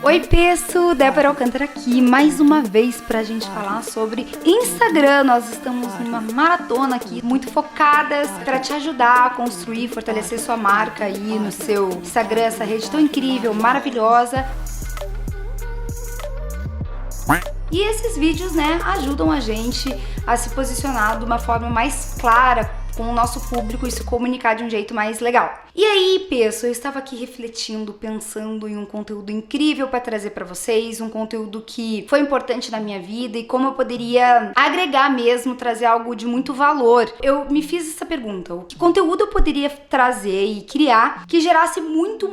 Oi, Peço! Débora Alcântara aqui, mais uma vez pra gente falar sobre Instagram. Nós estamos numa maratona aqui, muito focadas pra te ajudar a construir, fortalecer sua marca aí no seu Instagram, essa rede tão incrível, maravilhosa. E esses vídeos, né, ajudam a gente a se posicionar de uma forma mais clara com o nosso público e se comunicar de um jeito mais legal. E aí, Peço, eu estava aqui refletindo, pensando em um conteúdo incrível para trazer para vocês, um conteúdo que foi importante na minha vida e como eu poderia agregar mesmo, trazer algo de muito valor. Eu me fiz essa pergunta: que conteúdo eu poderia trazer e criar que gerasse muito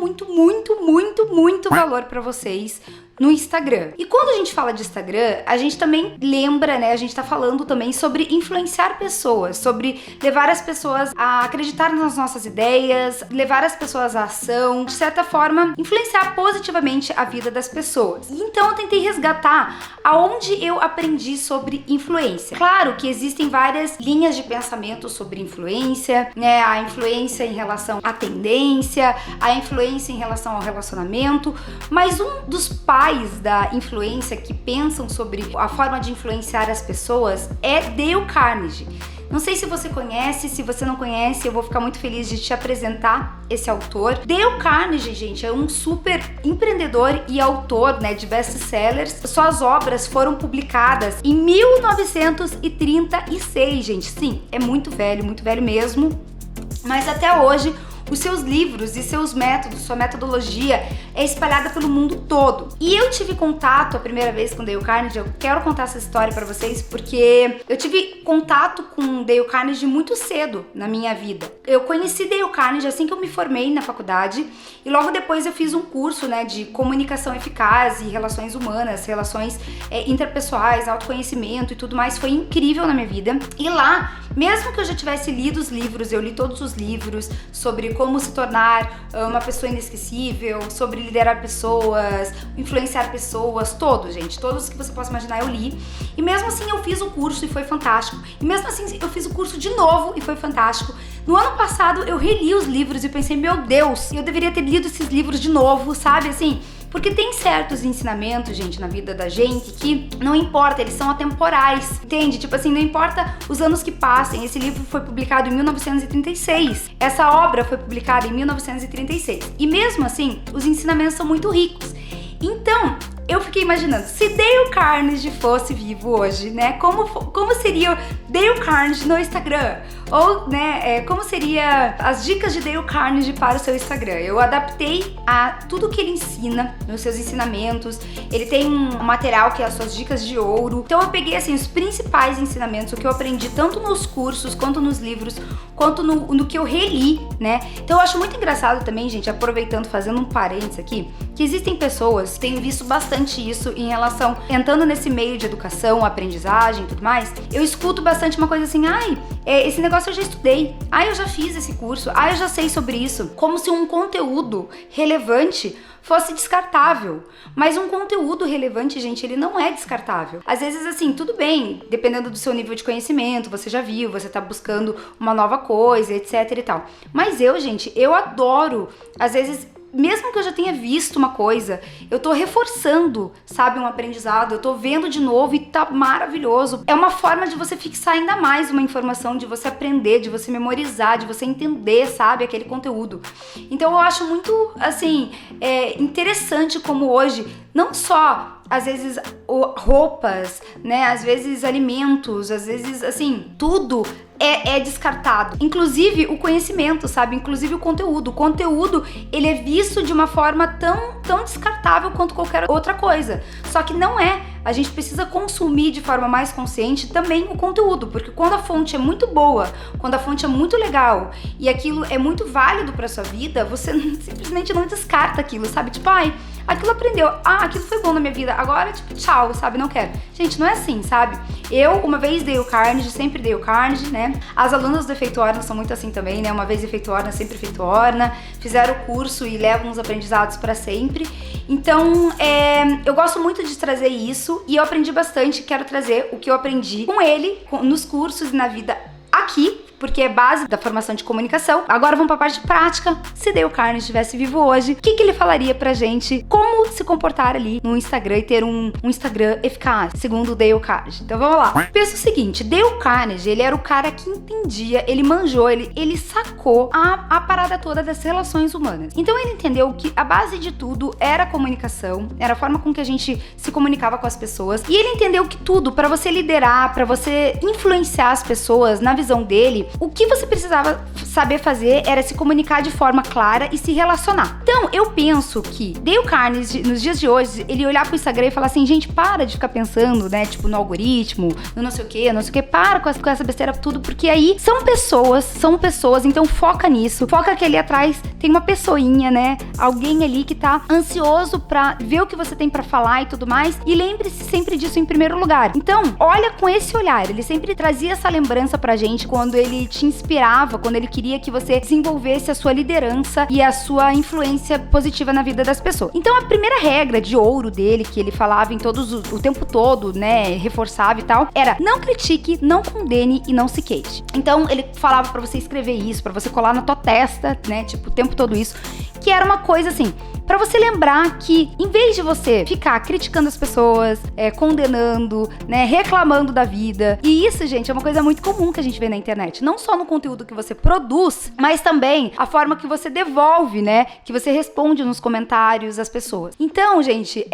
valor para vocês no Instagram? E quando a gente fala de Instagram, a gente também lembra, né? A gente tá falando também sobre influenciar pessoas, sobre levar as pessoas a acreditar nas nossas ideias, levar as pessoas à ação, de certa forma, influenciar positivamente a vida das pessoas. E então eu tentei resgatar aonde eu aprendi sobre influência. Claro que existem várias linhas de pensamento sobre influência, né? A influência em relação à tendência, a influência em relação ao relacionamento, mas um dos pais da influência que pensam sobre a forma de influenciar as pessoas é Dale Carnegie. Não sei se você conhece, se você não conhece, eu vou ficar muito feliz de te apresentar esse autor. Dale Carnegie, gente, é um super empreendedor e autor, né, de best-sellers. Suas obras foram publicadas em 1936, gente. Sim, é muito velho mesmo. Mas até hoje, os seus livros e seus métodos, sua metodologia é espalhada pelo mundo todo. E eu tive contato a primeira vez com Dale Carnegie. Eu quero contar essa história pra vocês porque eu tive contato com Dale Carnegie muito cedo na minha vida. Eu conheci Dale Carnegie assim que eu me formei na faculdade e logo depois eu fiz um curso, né, de comunicação eficaz e relações humanas, relações interpessoais, autoconhecimento e tudo mais. Foi incrível na minha vida. E lá, mesmo que eu já tivesse lido os livros, eu li todos os livros sobre como se tornar uma pessoa inesquecível, sobre liderar pessoas, influenciar pessoas, todos, gente, todos que você possa imaginar eu li. E mesmo assim eu fiz o curso e foi fantástico. E mesmo assim eu fiz o curso de novo e foi fantástico. No ano passado eu reli os livros e pensei, meu Deus, eu deveria ter lido esses livros de novo, sabe, assim? Porque tem certos ensinamentos, gente, na vida da gente que não importa, eles são atemporais, entende? Tipo assim, não importa os anos que passem. Esse livro foi publicado em 1936. Essa obra foi publicada em 1936. E mesmo assim, os ensinamentos são muito ricos. Então, eu fiquei imaginando, se Dale Carnegie fosse vivo hoje, né? Como seria Dale Carnegie no Instagram? Ou, né, como seria as dicas de Dale Carnegie para o seu Instagram? Eu adaptei a tudo que ele ensina, nos seus ensinamentos. Ele tem um material que é as suas dicas de ouro. Então eu peguei, assim, os principais ensinamentos, o que eu aprendi tanto nos cursos, quanto nos livros, quanto no que eu reli, né? Então eu acho muito engraçado também, gente, aproveitando, fazendo um parênteses aqui, que existem pessoas que têm visto bastante isso em relação, entrando nesse meio de educação, aprendizagem e tudo mais, eu escuto bastante uma coisa assim, esse negócio eu já estudei, eu já fiz esse curso, eu já sei sobre isso, como se um conteúdo relevante fosse descartável. Mas um conteúdo relevante, gente, ele não é descartável. Às vezes, assim, tudo bem, dependendo do seu nível de conhecimento, você já viu, você tá buscando uma nova coisa, etc e tal. Mas gente, eu adoro, às vezes, mesmo que eu já tenha visto uma coisa, eu tô reforçando, sabe, um aprendizado, eu tô vendo de novo e tá maravilhoso. É uma forma de você fixar ainda mais uma informação, de você aprender, de você memorizar, de você entender, sabe, aquele conteúdo. Então eu acho muito, assim, interessante como hoje, não só às vezes roupas, né, às vezes alimentos, às vezes, assim, tudo é descartado. Inclusive o conhecimento, sabe? Inclusive o conteúdo. O conteúdo, ele é visto de uma forma tão descartável quanto qualquer outra coisa. Só que não é. A gente precisa consumir de forma mais consciente também o conteúdo, porque quando a fonte é muito boa, quando a fonte é muito legal e aquilo é muito válido pra sua vida, você simplesmente não descarta aquilo, sabe? Tipo, aquilo aprendeu, aquilo foi bom na minha vida, agora, tipo, tchau, sabe? Não quero. Gente, não é assim, sabe? Eu, uma vez dei o Carnegie, sempre dei o Carnegie, né? As alunas do Efeito Orna são muito assim também, né? Uma vez Efeito Orna, sempre Efeito Orna. Fizeram o curso e levam os aprendizados pra sempre. Então, eu gosto muito de trazer isso e eu aprendi bastante. Quero trazer o que eu aprendi com ele, nos cursos e na vida aqui porque é base da formação de comunicação. Agora vamos pra parte prática. Se Dale Carnegie estivesse vivo hoje, o que ele falaria pra gente? Como se comportar ali no Instagram e ter um Instagram eficaz, segundo o Dale Carnegie. Então vamos lá. Pensa o seguinte, Dale Carnegie, ele era o cara que entendia, ele manjou, ele sacou a parada toda das relações humanas. Então ele entendeu que a base de tudo era a comunicação, era a forma com que a gente se comunicava com as pessoas. E ele entendeu que tudo, pra você liderar, pra você influenciar as pessoas, na visão dele, o que você precisava saber fazer era se comunicar de forma clara e se relacionar. Então, eu penso que Dale Carnegie, nos dias de hoje, ele olhar pro Instagram e falar assim, gente, para de ficar pensando, né, tipo, no algoritmo, no não sei o que, para com essa besteira tudo, porque aí são pessoas, então foca nisso, foca que ali atrás tem uma pessoinha, né, alguém ali que tá ansioso pra ver o que você tem pra falar e tudo mais, e lembre-se sempre disso em primeiro lugar. Então, olha com esse olhar, ele sempre trazia essa lembrança pra gente quando ele te inspirava, quando ele queria que você desenvolvesse a sua liderança e a sua influência positiva na vida das pessoas. Então, a primeira regra de ouro dele, que ele falava o tempo todo, né, reforçava e tal, era não critique, não condene e não se queixe. Então, ele falava pra você escrever isso, pra você colar na tua testa, né, tipo, o tempo todo isso, que era uma coisa assim, pra você lembrar que, em vez de você ficar criticando as pessoas, condenando, né, reclamando da vida, e isso, gente, é uma coisa muito comum que a gente vê na internet, não só no conteúdo que você produz, mas também a forma que você devolve, né, que você responde nos comentários às pessoas. Então, gente,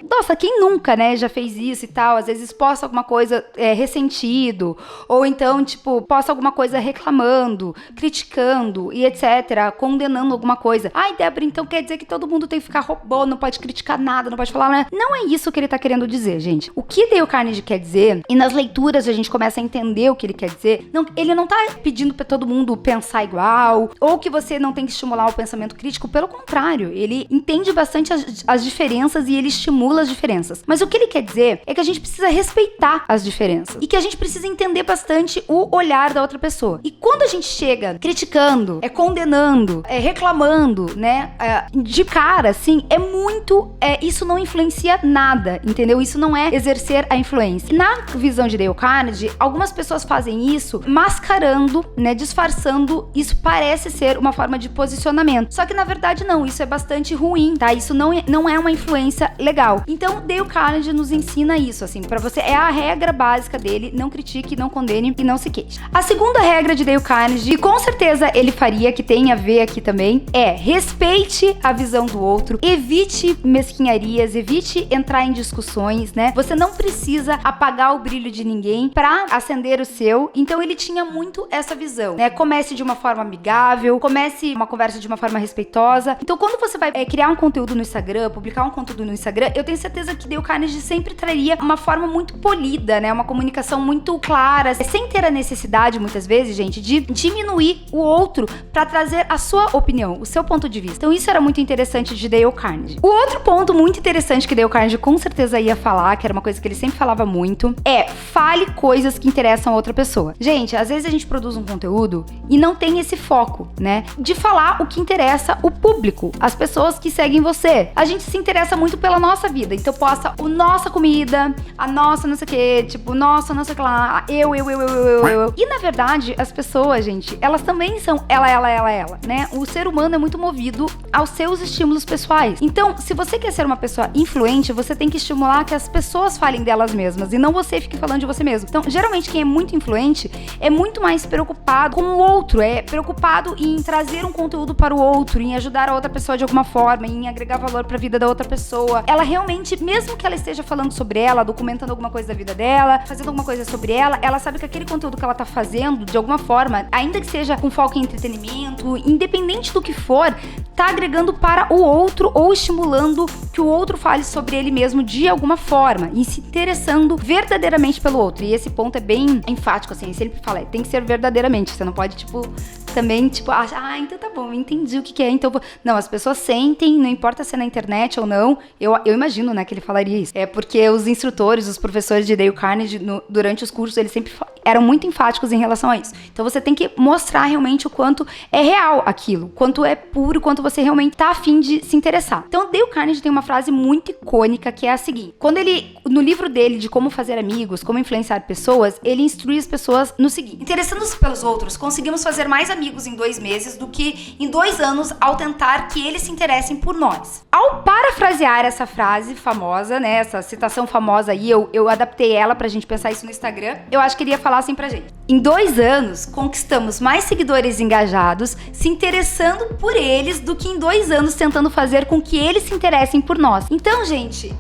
nossa, quem nunca, né, já fez isso e tal, às vezes posta alguma coisa ressentido, ou então, tipo, posta alguma coisa reclamando, criticando e etc, condenando alguma coisa. Ai, Débora, então quer dizer que todo mundo tem que ficar robô, não pode criticar nada, não pode falar nada. Não é isso que ele tá querendo dizer, gente. O que Dale Carnegie quer dizer, e nas leituras a gente começa a entender o que ele quer dizer, ele não tá pedindo pra todo mundo pensar igual, ou que você não tem que estimular o pensamento crítico, pelo contrário, ele entende bastante as diferenças e ele estimula as diferenças. Mas o que ele quer dizer é que a gente precisa respeitar as diferenças, e que a gente precisa entender bastante o olhar da outra pessoa. E quando a gente chega criticando, condenando, reclamando, né, de cara, assim, isso não influencia nada, entendeu? Isso não é exercer a influência. Na visão de Dale Carnegie, algumas pessoas fazem isso mascarando, né, disfarçando, isso parece ser uma forma de posicionamento. Só que na verdade não, isso é bastante ruim, tá? Isso não é uma influência legal. Então, Dale Carnegie nos ensina isso, assim, pra você, é a regra básica dele, não critique, não condene e não se queixe. A segunda regra de Dale Carnegie, e com certeza ele faria, que tem a ver aqui também, é respeite a visão do outro, evite mesquinharias, evite entrar em discussões, né? Você não precisa apagar o brilho de ninguém pra acender o seu. Então ele tinha muito essa visão, né? Comece de uma forma amigável, comece uma conversa de uma forma respeitosa. Então quando você vai criar um conteúdo no Instagram, publicar um conteúdo no Instagram, eu tenho certeza que Dale Carnegie sempre traria uma forma muito polida, né? Uma comunicação muito clara, sem ter a necessidade, muitas vezes, gente, de diminuir o outro pra trazer a sua opinião, o seu ponto de vista. Então isso era muito interessante de Dale Carnegie. O outro ponto muito interessante que Dale Carnegie com certeza ia falar, que era uma coisa que ele sempre falava muito, fale coisas que interessam a outra pessoa. Gente, às vezes a gente produz um conteúdo e não tem esse foco, né, de falar o que interessa o público, as pessoas que seguem você. A gente se interessa muito pela nossa vida, então posta a nossa comida, a nossa não sei o que, tipo, nossa, não sei o que lá, eu. E na verdade, as pessoas, gente, elas também são ela, né? O ser humano é muito movido aos seus estímulos pessoais. Então, se você quer ser uma pessoa influente, você tem que estimular que as pessoas falem delas mesmas e não você fique falando de você mesmo. Então, geralmente, quem é muito influente é muito mais preocupado com o outro, é preocupado em trazer um conteúdo para o outro, em ajudar a outra pessoa de alguma forma, em agregar valor para a vida da outra pessoa. Ela realmente, mesmo que ela esteja falando sobre ela, documentando alguma coisa da vida dela, fazendo alguma coisa sobre ela sabe que aquele conteúdo que ela tá fazendo, de alguma forma, ainda que seja com foco em entretenimento, independente do que for, tá agregando para o outro ou estimulando que o outro fale sobre ele mesmo de alguma forma e se interessando verdadeiramente pelo outro. E esse ponto é bem enfático, assim, ele sempre fala, tem que ser verdadeiramente, você não pode, tipo, também, tipo, acham, então tá bom, eu entendi o que é, então vou... Não, as pessoas sentem, não importa se é na internet ou não, eu imagino, né, que ele falaria isso. É porque os instrutores, os professores de Dale Carnegie, durante os cursos, eles sempre eram muito enfáticos em relação a isso. Então você tem que mostrar realmente o quanto é real aquilo, o quanto é puro, o quanto você realmente tá afim de se interessar. Então Dale Carnegie tem uma frase muito icônica que é a seguinte: quando ele, no livro dele de como fazer amigos, como influenciar pessoas, ele instrui as pessoas no seguinte: interessando-se pelos outros, conseguimos fazer mais amigos em 2 meses do que em 2 anos ao tentar que eles se interessem por nós. Ao parafrasear essa frase famosa, né, essa citação famosa aí, eu adaptei ela pra gente pensar isso no Instagram, eu acho que ele ia falar assim pra gente: em 2 anos, conquistamos mais seguidores engajados se interessando por eles do que em 2 anos tentando fazer com que eles se interessem por nós. Então, gente,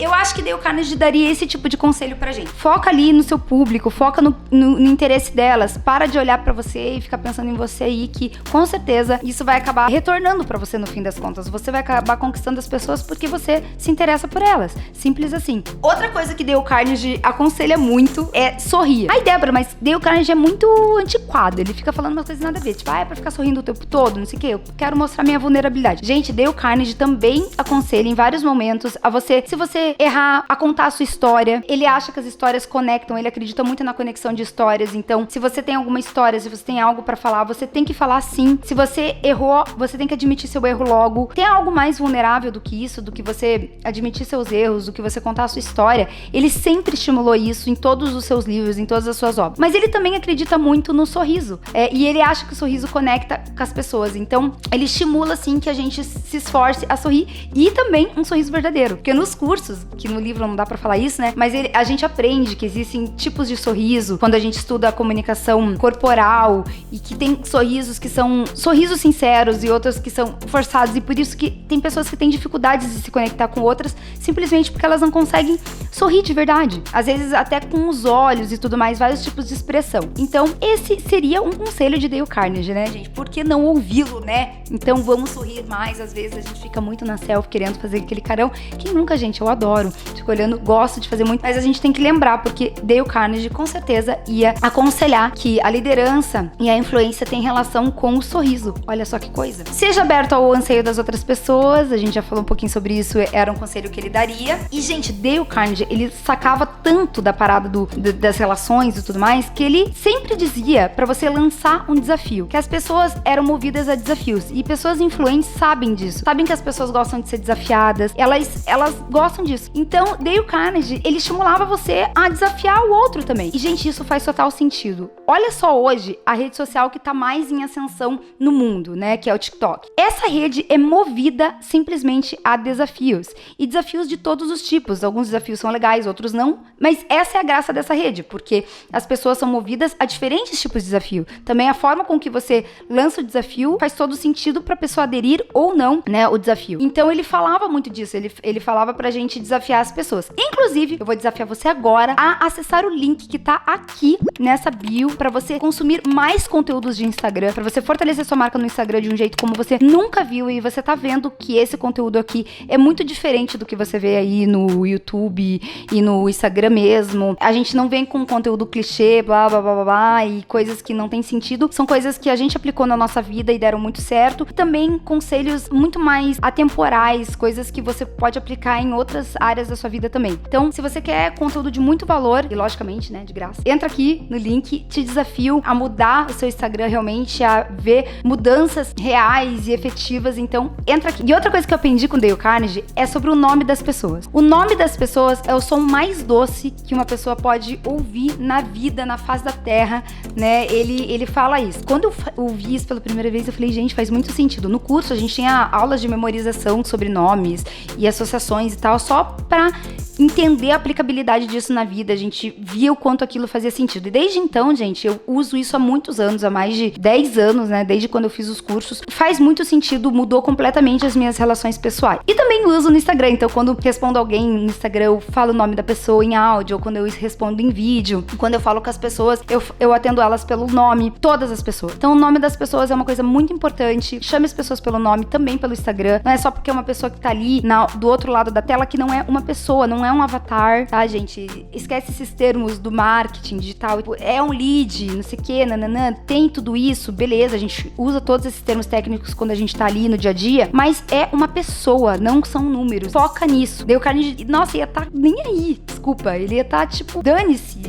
eu acho que Dale Carnegie daria esse tipo de conselho pra gente. Foca ali no seu público, foca no interesse delas, para de olhar pra você e ficar pensando em você aí, que com certeza isso vai acabar retornando pra você no fim das contas. Você vai acabar conquistando as pessoas porque você se interessa por elas. Simples assim. Outra coisa que Dale Carnegie aconselha muito é sorrir. Ai, Débora, mas Dale Carnegie é muito antiquado. Ele fica falando umas coisas nada a ver. Tipo, é pra ficar sorrindo o tempo todo, não sei o que. Eu quero mostrar minha vulnerabilidade. Gente, Dale Carnegie também aconselha em vários momentos a você, se você errar, a contar a sua história. Ele acha que as histórias conectam, ele acredita muito na conexão de histórias. Então, se você tem alguma história, se você tem algo pra falar, você tem que falar sim. Se você errou, você tem que admitir seu erro logo. Tem algo mais vulnerável do que isso, do que você admitir seus erros, do que você contar a sua história. Ele sempre estimulou isso em todos os seus livros, em todas as suas obras. Mas ele também acredita muito no sorriso. E ele acha que o sorriso conecta com as pessoas. Então, ele estimula, assim, que a gente se esforce a sorrir. E também um sorriso verdadeiro. Porque nos cursos, que no livro não dá pra falar isso, né? Mas a gente aprende que existem tipos de sorriso. Quando a gente estuda a comunicação corporal. E que tem sorrisos que são sorrisos sinceros e outros que são forçados. E por isso que tem pessoas que têm dificuldades de se conectar com outras, simplesmente porque elas não conseguem sorrir de verdade. Às vezes até com os olhos e tudo mais, vários tipos de expressão. Então, esse seria um conselho de Dale Carnegie, né, gente? Por que não ouvi-lo, né? Então, vamos sorrir mais. Às vezes a gente fica muito na selfie querendo fazer aquele carão. Quem nunca, gente? Eu adoro. Fico olhando, gosto de fazer muito. Mas a gente tem que lembrar, porque Dale Carnegie com certeza ia aconselhar que a liderança e a influência tem relação com o sorriso. Olha só que coisa. Seja aberto ao anseio das outras pessoas. A gente já falou um pouquinho sobre isso. Era um conselho que ele daria. E, gente, Dale Carnegie, ele sacava tanto da parada das relações e tudo mais, que ele sempre dizia pra você lançar um desafio, que as pessoas eram movidas a desafios, e pessoas influentes sabem disso, sabem que as pessoas gostam de ser desafiadas, elas gostam disso. Então, Dale Carnegie, ele estimulava você a desafiar o outro também. E, gente, isso faz total sentido. Olha só hoje a rede social que tá mais em ascensão no mundo, né, que é o TikTok. Essa rede é movida simplesmente a desafios, e desafios de todos os tipos. Alguns desafios são legais, outros não, mas essa é a graça dessa rede, porque as pessoas são movidas a diferentes tipos de desafio. Também a forma com que você lança o desafio faz todo sentido pra pessoa aderir ou não, né, o desafio. Então ele falava muito disso, ele falava pra gente desafiar as pessoas. Inclusive, eu vou desafiar você agora a acessar o link que tá aqui nessa bio pra você consumir mais conteúdos de Instagram, pra você fortalecer sua marca no Instagram de um jeito como você nunca viu, e você tá vendo que esse conteúdo aqui é muito diferente do que você vê aí no YouTube e no Instagram mesmo. A gente não vem com conteúdo clichê, blá blá blá blá blá, e coisas que não tem sentido. São coisas que a gente aplicou na nossa vida e deram muito certo. Também conselhos muito mais atemporais, coisas que você pode aplicar em outras áreas da sua vida também. Então, se você quer conteúdo de muito valor, e logicamente, né, de graça, entra aqui no link, te desafio a mudar o seu Instagram realmente, a ver mudanças reais e efetivas. Então, entra aqui. E outra coisa que eu aprendi com Dale Carnegie é sobre o nome das pessoas. O nome das pessoas é o som mais doce que uma pessoa pode ouvir na vida, na face da terra, né? Ele fala isso. Quando eu ouvi isso pela primeira vez, eu falei, gente, faz muito sentido. No curso, a gente tinha aulas de memorização sobre nomes e associações e tal, só pra entender a aplicabilidade disso na vida. A gente via o quanto aquilo fazia sentido. E desde então, gente, eu uso isso há muitos anos, há mais de 10 anos, né? Desde quando eu fiz os cursos. Faz muito sentido, mudou completamente as minhas relações pessoais. E também uso no Instagram. Então, quando respondo alguém no Instagram, eu falo o nome da pessoa em áudio, ou quando eu respondo em vídeo. Quando eu falo com as pessoas, eu atendo elas pelo nome, todas as pessoas. Então, o nome das pessoas é uma coisa muito importante. Chame as pessoas pelo nome, também pelo Instagram. Não é só porque é uma pessoa que tá ali do outro lado da tela que não é uma pessoa, não não é um avatar, tá, gente? Esquece esses termos do marketing digital. É um lead, não sei o que, nananã. Tem tudo isso, beleza. A gente usa todos esses termos técnicos quando a gente tá ali no dia a dia, mas é uma pessoa, não são números. Foca nisso. Daí o cara, nossa, ia tá nem aí, desculpa. Ele ia tá, tipo, dane-se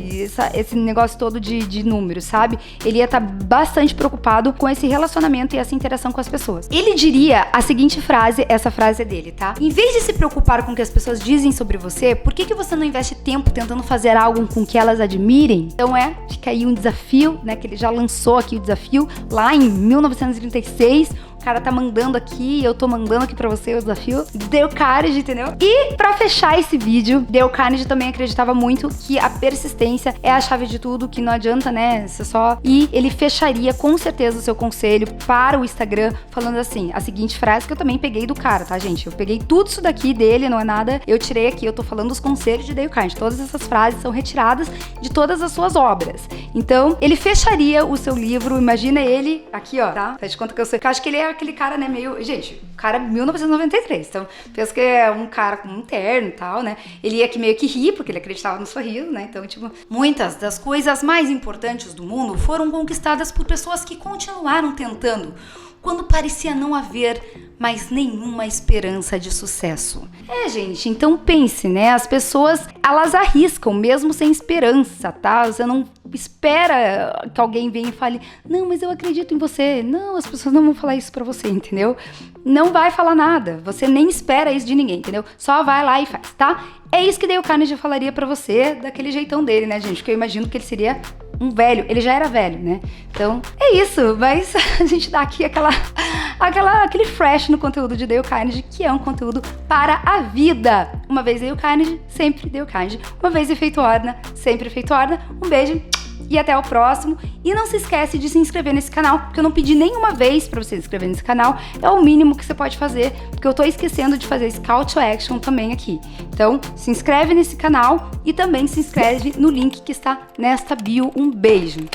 esse negócio todo de números, sabe? Ele ia tá bastante preocupado com esse relacionamento e essa interação com as pessoas. Ele diria a seguinte frase, essa frase é dele, tá? Em vez de se preocupar com o que as pessoas dizem sobre você, por que você não investe tempo tentando fazer algo com que elas admirem? Então fica aí um desafio, né? Que ele já lançou aqui o desafio lá em 1936. O cara tá mandando aqui, eu tô mandando aqui pra você o desafio. Dale Carnegie, entendeu? E pra fechar esse vídeo, Dale Carnegie também acreditava muito que a persistência é a chave de tudo, que não adianta, né? Você só... E ele fecharia com certeza o seu conselho para o Instagram falando assim, a seguinte frase que eu também peguei do cara, tá, gente? Eu peguei tudo isso daqui dele, não é nada, eu tirei aqui, eu tô falando os conselhos de Dale Carnegie. Todas essas frases são retiradas de todas as suas obras. Então, ele fecharia o seu livro, imagina ele aqui, ó, tá? Faz de conta que eu sei. Eu acho que ele é aquele cara, né, meio... Gente, o cara é 1993, então penso que é um cara com um terno e tal, né? Ele ia que meio que rir, porque ele acreditava no sorriso, né? Então, tipo... Muitas das coisas mais importantes do mundo foram conquistadas por pessoas que continuaram tentando, quando parecia não haver mais nenhuma esperança de sucesso. Gente, então pense, né? As pessoas, elas arriscam mesmo sem esperança, tá? Você não espera que alguém venha e fale, não, mas eu acredito em você. Não, as pessoas não vão falar isso pra você, entendeu? Não vai falar nada. Você nem espera isso de ninguém, entendeu? Só vai lá e faz, tá? É isso que Dale Carnegie falaria pra você, daquele jeitão dele, né, gente? Que eu imagino que ele seria um velho. Ele já era velho, né? Então, é isso. Mas a gente dá aqui aquele fresh no conteúdo de Dale Carnegie, que é um conteúdo para a vida. Uma vez Dale Carnegie, sempre Dale Carnegie. Uma vez Efeito Ordina, sempre Efeito Ordina. Um beijo e até o próximo. E não se esquece de se inscrever nesse canal, porque eu não pedi nenhuma vez pra você se inscrever nesse canal. É o mínimo que você pode fazer, porque eu tô esquecendo de fazer esse call to action também aqui. Então, se inscreve nesse canal e também se inscreve no link que está nesta bio. Um beijo!